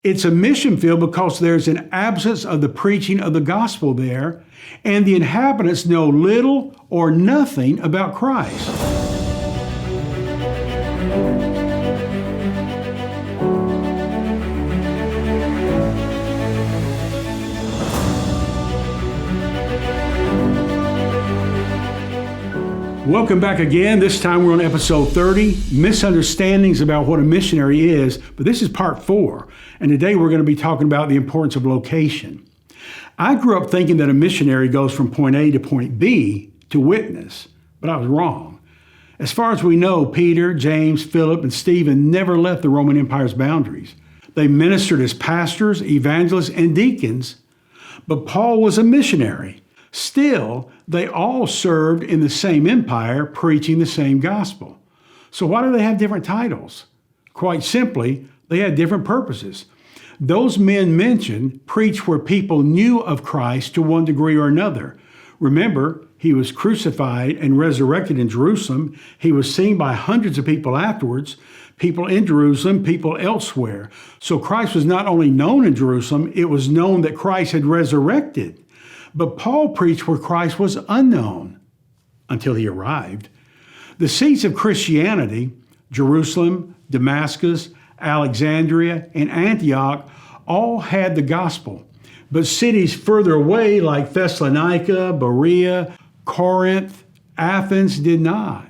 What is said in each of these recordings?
It's a mission field because there's an absence of the preaching of the gospel there, and the inhabitants know little or nothing about Christ. Welcome back again. This time we're on episode 30, Misunderstandings about what a missionary is, but this is part 4, and today we're going to be talking about the importance of location. I grew up thinking that a missionary goes from point A to point B to witness, but I was wrong. As far as we know, Peter, James, Philip, and Stephen never left the Roman Empire's boundaries. They ministered as pastors, evangelists, and deacons, but Paul was a missionary. Still, they all served in the same empire, preaching the same gospel. So why do they have different titles? Quite simply, they had different purposes. Those men mentioned preached where people knew of Christ to one degree or another. Remember, he was crucified and resurrected in Jerusalem. He was seen by hundreds of people afterwards, people in Jerusalem, people elsewhere. So Christ was not only known in Jerusalem, it was known that Christ had resurrected. But Paul preached where Christ was unknown until he arrived. The seats of Christianity, Jerusalem, Damascus, Alexandria, and Antioch, all had the gospel. But cities further away like Thessalonica, Berea, Corinth, Athens did not.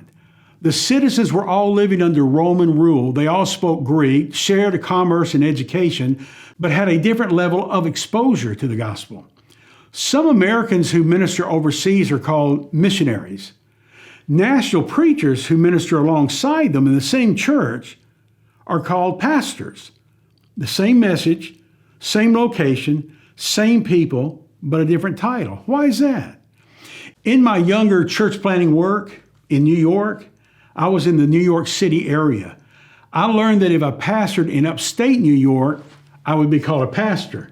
The citizens were all living under Roman rule. They all spoke Greek, shared a commerce and education, but had a different level of exposure to the gospel. Some Americans who minister overseas are called missionaries. National preachers who minister alongside them in the same church are called pastors. The same message, same location, same people, but a different title. Why is that? In my younger church planting work in New York, I was in the New York City area. I learned that if I pastored in upstate New York, I would be called a pastor.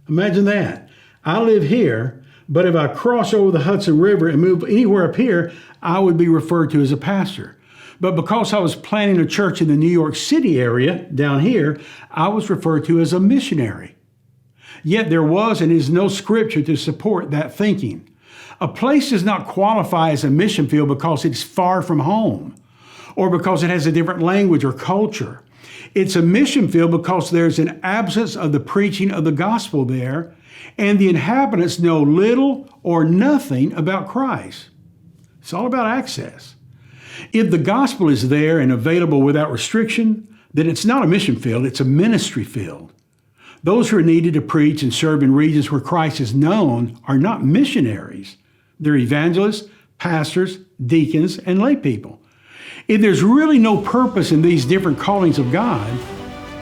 Imagine that. I live here, but if I cross over the Hudson River and move anywhere up here, I would be referred to as a pastor. But because I was planting a church in the New York City area down here, I was referred to as a missionary. Yet there was and is no scripture to support that thinking. A place does not qualify as a mission field because it's far from home or because it has a different language or culture. It's a mission field because there's an absence of the preaching of the gospel there, and the inhabitants know little or nothing about Christ. It's all about access. If the gospel is there and available without restriction, then it's not a mission field, it's a ministry field. Those who are needed to preach and serve in regions where Christ is known are not missionaries. They're evangelists, pastors, deacons, and lay people. If there's really no purpose in these different callings of God,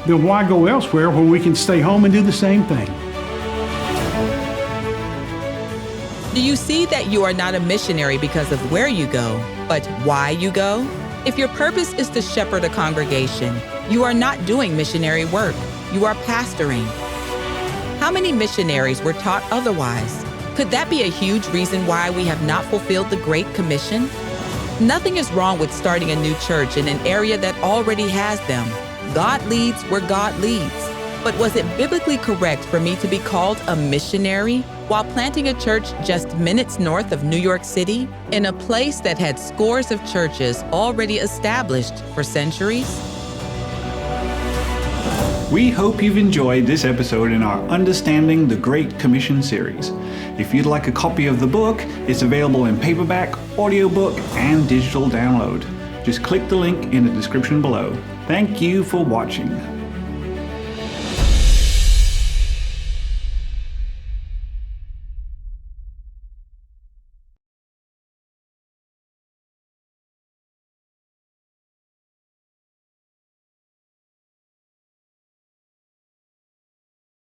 then why go elsewhere where we can stay home and do the same thing? Do you see that you are not a missionary because of where you go, but why you go? If your purpose is to shepherd a congregation, you are not doing missionary work. You are pastoring. How many missionaries were taught otherwise? Could that be a huge reason why we have not fulfilled the Great Commission? Nothing is wrong with starting a new church in an area that already has them. God leads where God leads. But was it biblically correct for me to be called a missionary while planting a church just minutes north of New York City in a place that had scores of churches already established for centuries? We hope you've enjoyed this episode in our Understanding the Great Commission series. If you'd like a copy of the book, it's available in paperback, audiobook, and digital download. Just click the link in the description below. Thank you for watching.